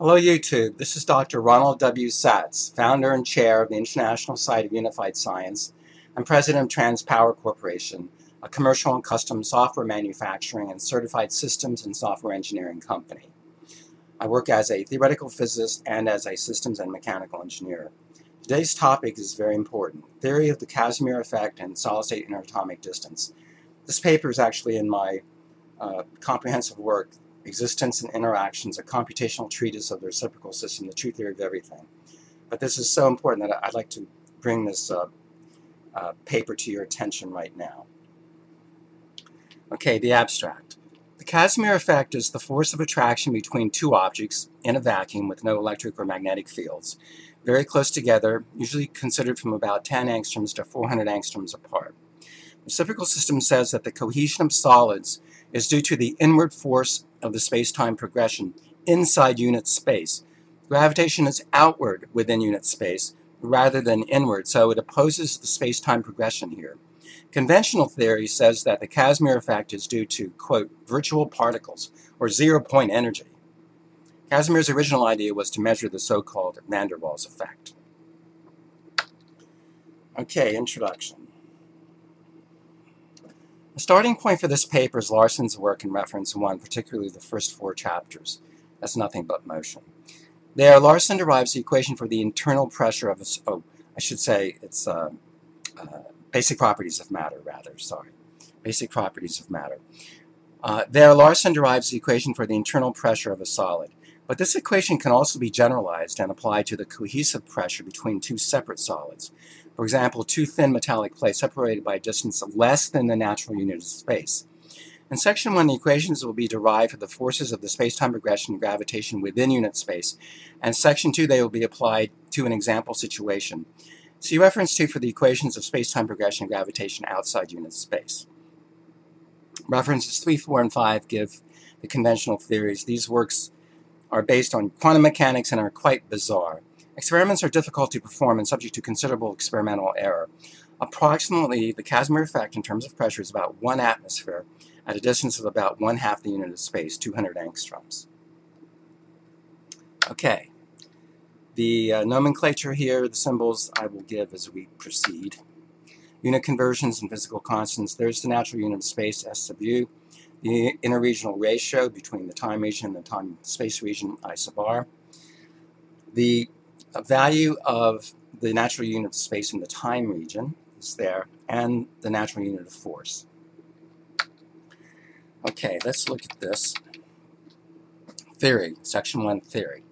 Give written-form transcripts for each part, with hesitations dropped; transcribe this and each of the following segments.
Hello YouTube, this is Dr. Ronald W. Satz, founder and chair of the International Society of Unified Science and president of TransPower Corporation, a commercial and custom software manufacturing and certified systems and software engineering company. I work as a theoretical physicist and as a systems and mechanical engineer. Today's topic is very important, theory of the Casimir effect and solid-state interatomic distance. This paper is actually in my comprehensive work, Existence and Interactions, a computational treatise of the reciprocal system, the true theory of everything. But this is so important that I'd like to bring this paper to your attention right now. Okay, the abstract. The Casimir effect is the force of attraction between two objects in a vacuum with no electric or magnetic fields, very close together, usually considered from about 10 angstroms to 400 angstroms apart. The reciprocal system says that the cohesion of solids is due to the inward force of the space-time progression inside unit space. Gravitation is outward within unit space rather than inward, so it opposes the space-time progression here. Conventional theory says that the Casimir effect is due to, quote, virtual particles, or zero-point energy. Casimir's original idea was to measure the so-called van der Waals effect. Okay, introduction. The starting point for this paper is Larson's work in reference 1, particularly the first 4 chapters. That's nothing but motion. There, Larson derives the equation for the internal pressure of basic properties of matter, basic properties of matter. There, Larson derives the equation for the internal pressure of a solid. But this equation can also be generalized and applied to the cohesive pressure between two separate solids. For example, two thin metallic plates separated by a distance less than the natural unit of space. In section 1, the equations will be derived for the forces of the space-time progression and gravitation within unit space. And section 2, they will be applied to an example situation. See reference 2 for the equations of space-time progression and gravitation outside unit space. References 3, 4, and 5 give the conventional theories. These works are based on quantum mechanics and are quite bizarre. Experiments are difficult to perform and subject to considerable experimental error. Approximately, the Casimir effect in terms of pressure is about 1 atmosphere at a distance of about 1/2 the unit of space, 200 angstroms. Okay, the nomenclature here, the symbols I will give as we proceed. Unit conversions and physical constants. There's the natural unit of space, S sub u. The interregional ratio between the time region and the time-space region, I sub r. The value of the natural unit of space in the time region is there, and the natural unit of force. Okay, let's look at this. Theory, section 1, theory.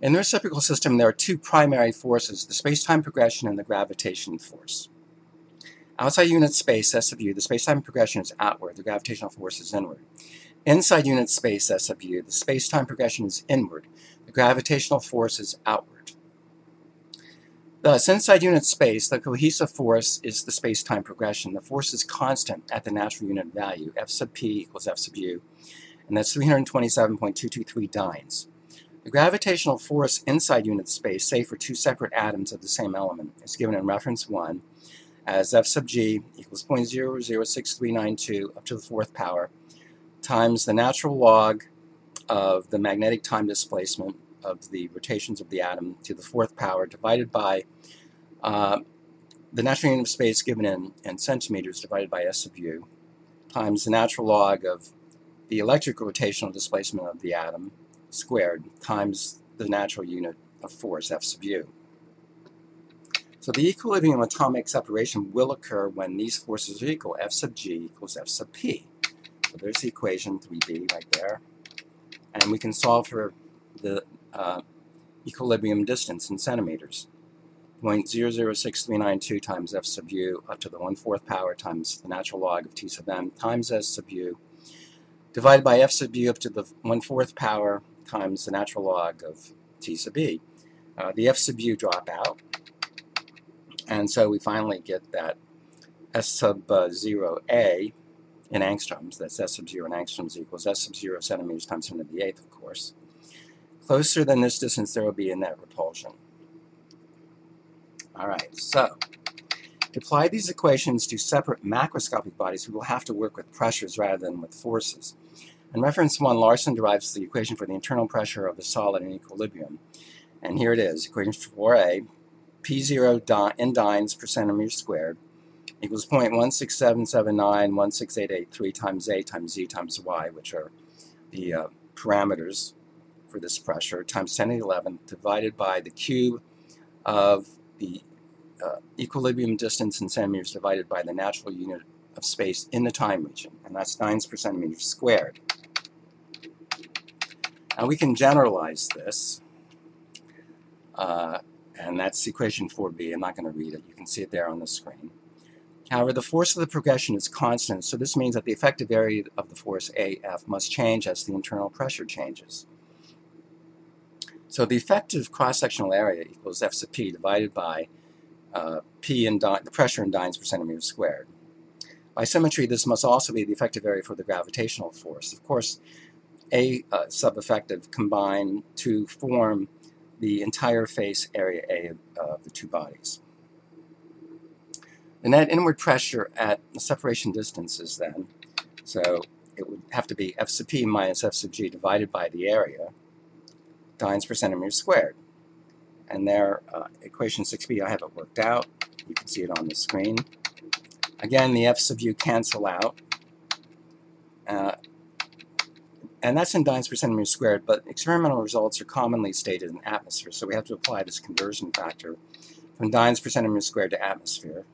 In the reciprocal system, there are two primary forces, the space-time progression and the gravitation force. Outside unit space, S sub u, the space-time progression is outward, the gravitational force is inward. Inside unit space, S sub u, the space-time progression is inward, the gravitational force is outward. Thus, inside unit space, the cohesive force is the space-time progression. The force is constant at the natural unit value, F sub p equals F sub u, and that's 327.223 dynes. The gravitational force inside unit space, say for two separate atoms of the same element, is given in reference 1 as F sub g equals 0.006392 up to the 4th power times the natural log of the magnetic time displacement of the rotations of the atom to the 4th power divided by the natural unit of space given in centimeters divided by S sub u times the natural log of the electric rotational displacement of the atom squared times the natural unit of force, F sub u. So the equilibrium atomic separation will occur when these forces are equal. F sub g equals F sub p. So there's the equation 3b right there. And we can solve for the equilibrium distance in centimeters. 0.006392 times F sub u up to the 1/4 power times the natural log of T sub m times S sub u divided by F sub u up to the 1/4 power times the natural log of T sub e. The F sub u drop out. And so we finally get that S sub 0a in angstroms, that's S sub 0 in angstroms equals S sub 0 centimeters times 10 to the 8th, of course. Closer than this distance, there will be a net repulsion. All right, so to apply these equations to separate macroscopic bodies, we will have to work with pressures rather than with forces. In reference 1, Larson derives the equation for the internal pressure of the solid in equilibrium. And here it is, equation 4a, P0 in dynes per centimeter squared equals 0.167791688 times A times Z times Y, which are the parameters for this pressure, times 10 to the 11th, divided by the cube of the equilibrium distance in centimeters divided by the natural unit of space in the time region, and that's dynes per centimeter squared. Now we can generalize this, and that's equation 4b. I'm not going to read it. You can see it there on the screen. However, the force of the progression is constant, so this means that the effective area of the force AF must change as the internal pressure changes. So the effective cross-sectional area equals F sub P divided by P in the pressure in dynes per centimeter squared. By symmetry, this must also be the effective area for the gravitational force. Of course, A sub-effective combine to form the entire face area A of the two bodies. The net inward pressure at the separation distances then, so it would have to be F sub P minus F sub G divided by the area, dynes per centimeter squared. And there, equation 6b, I have it worked out. You can see it on the screen. Again, the F sub U cancel out. And that's in dynes per centimeter squared, but experimental results are commonly stated in atmosphere, so we have to apply this conversion factor from dynes per centimeter squared to atmosphere.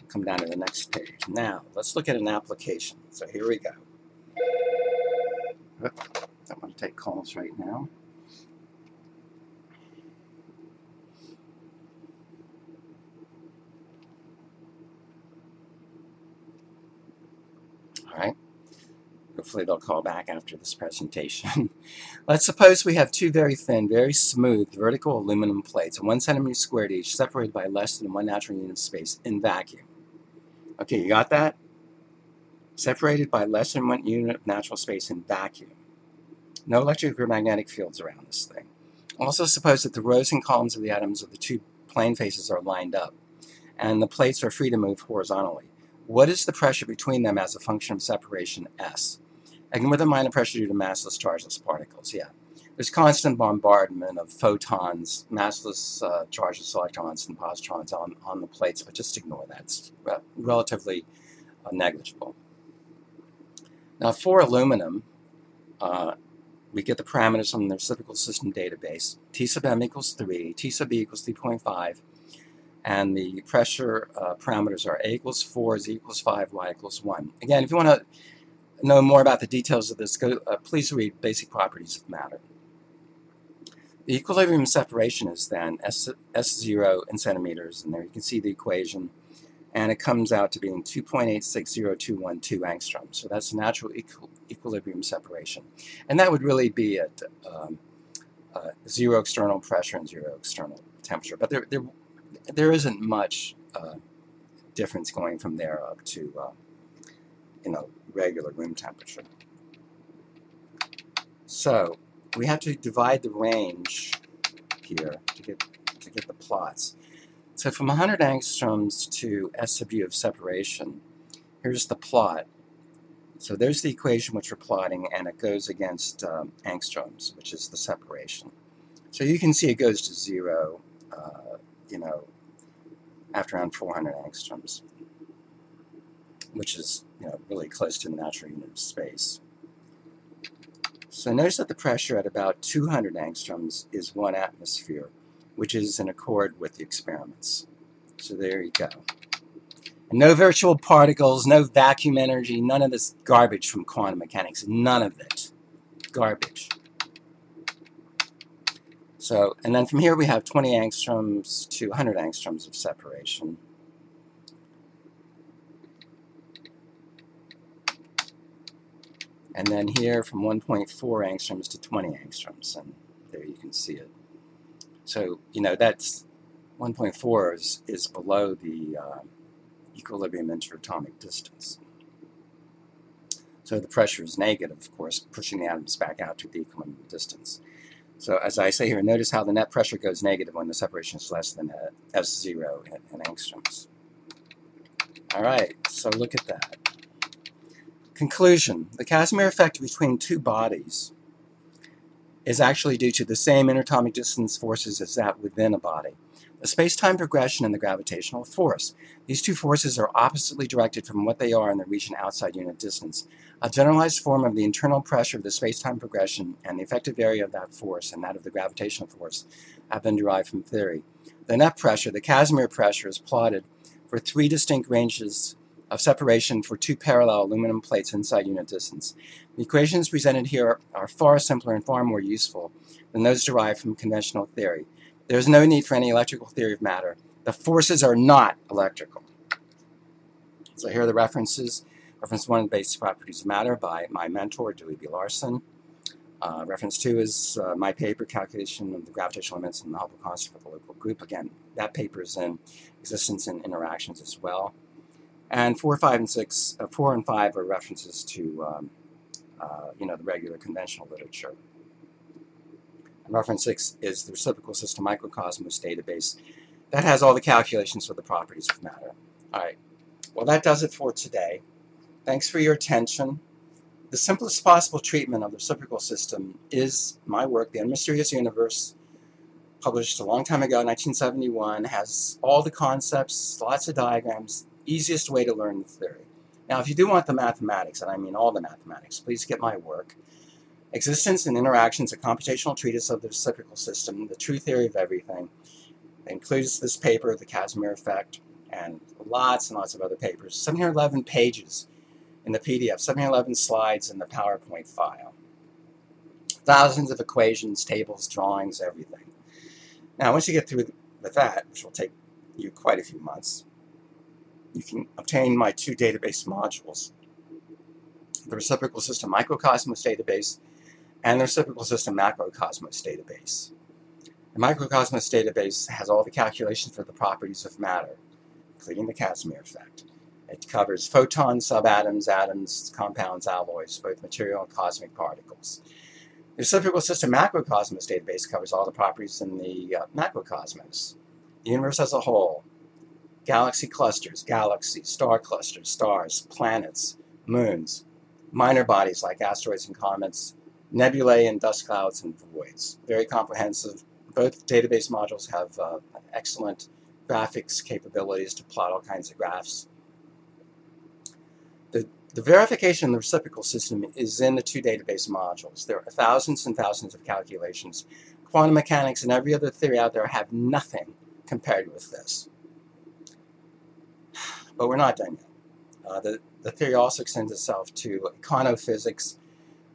Come down to the next page. Now, let's look at an application. So here we go. Don't want to take calls right now. All right. Hopefully they'll call back after this presentation. Let's suppose we have two very thin, very smooth vertical aluminum plates, 1 centimeter squared each, separated by less than 1 natural unit of space in vacuum. Okay, you got that? Separated by less than 1 unit of natural space in vacuum. No electric or magnetic fields around this thing. Also suppose that the rows and columns of the atoms of the two plane faces are lined up, and the plates are free to move horizontally. What is the pressure between them as a function of separation S? Again, with a minor pressure due to massless, chargeless particles, yeah. There's constant bombardment of photons, massless, chargeless electrons, and positrons on the plates, but just ignore that. It's relatively negligible. Now, for aluminum, we get the parameters from the reciprocal system database. T sub m equals 3, T sub b equals 3.5, and the pressure parameters are A equals 4, Z equals 5, Y equals 1. Again, if you want to know more about the details of this, please read Basic Properties of Matter. The equilibrium separation is then S0 in centimeters, and there you can see the equation, and it comes out to being 2.860212 angstroms. So that's natural equilibrium separation. And that would really be at zero external pressure and zero external temperature. But there isn't much difference going from there up to regular room temperature. So we have to divide the range here to get the plots. So from 100 angstroms to S sub U of separation, here's the plot. So there's the equation which we're plotting, and it goes against angstroms, which is the separation. So you can see it goes to 0, after around 400 angstroms, which is really close to the natural unit of space. So notice that the pressure at about 200 angstroms is 1 atmosphere, which is in accord with the experiments. So there you go. And no virtual particles, no vacuum energy, none of this garbage from quantum mechanics, none of it. Garbage. So, and then from here we have 20 angstroms to 100 angstroms of separation. And then here from 1.4 angstroms to 20 angstroms, and there you can see it. So, that's 1.4 is below the equilibrium interatomic distance. So the pressure is negative, of course, pushing the atoms back out to the equilibrium distance. So as I say here, notice how the net pressure goes negative when the separation is less than S0 in angstroms. All right, so look at that. Conclusion: the Casimir effect between two bodies is actually due to the same interatomic distance forces as that within a body. The space-time progression and the gravitational force. These two forces are oppositely directed from what they are in the region outside unit distance. A generalized form of the internal pressure of the space-time progression and the effective area of that force and that of the gravitational force have been derived from theory. The net pressure, the Casimir pressure, is plotted for three distinct ranges of separation for two parallel aluminum plates inside unit distance. The equations presented here are far simpler and far more useful than those derived from conventional theory. There is no need for any electrical theory of matter. The forces are not electrical. So here are the references. Reference 1, Basic Properties of Matter by my mentor, Dewey B. Larson. Reference 2 is my paper, Calculation of the Gravitational Limits in the Hubble Constant for the Local Group. Again, that paper is in existence in Interactions as well. And 4, 5, and 6, 4 and 5 are references to the regular conventional literature. And reference 6 is the Reciprocal System Microcosmos database that has all the calculations for the properties of matter. All right, well, that does it for today. Thanks for your attention. The simplest possible treatment of the reciprocal system is my work, The Unmysterious Universe, published a long time ago, 1971, has all the concepts, lots of diagrams, easiest way to learn the theory. Now, if you do want the mathematics, and I mean all the mathematics, please get my work, Existence and Interactions, a computational treatise of the reciprocal system, the true theory of everything. It includes this paper, The Casimir Effect, and lots and lots of other papers. 711 pages in the PDF, 711 slides in the PowerPoint file. Thousands of equations, tables, drawings, everything. Now, once you get through with that, which will take you quite a few months, you can obtain my two database modules, the Reciprocal System Microcosmos database and the Reciprocal System Macrocosmos database. The Microcosmos database has all the calculations for the properties of matter, including the Casimir effect. It covers photons, subatoms, atoms, compounds, alloys, both material and cosmic particles. The Reciprocal System Macrocosmos database covers all the properties in the macrocosmos, the universe as a whole, galaxy clusters, galaxies, star clusters, stars, planets, moons, minor bodies like asteroids and comets, nebulae and dust clouds and voids. Very comprehensive. Both database modules have excellent graphics capabilities to plot all kinds of graphs. The verification of the reciprocal system is in the two database modules. There are thousands and thousands of calculations. Quantum mechanics and every other theory out there have nothing compared with this. But we're not done yet. The theory also extends itself to econophysics.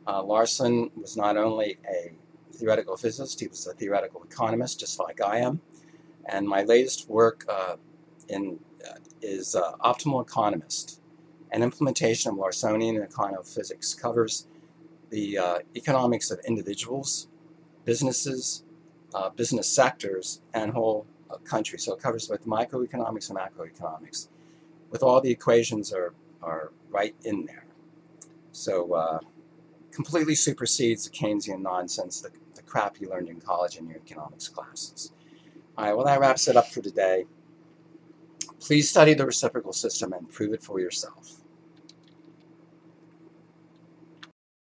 Larson was not only a theoretical physicist, he was a theoretical economist, just like I am. And my latest work is Optimal Economist. An implementation of Larsonian econophysics covers the economics of individuals, businesses, business sectors, and whole countries. So it covers both microeconomics and macroeconomics. With all the equations are right in there. So completely supersedes the Keynesian nonsense, the crap you learned in college in your economics classes. All right, well, that wraps it up for today. Please study the reciprocal system and prove it for yourself.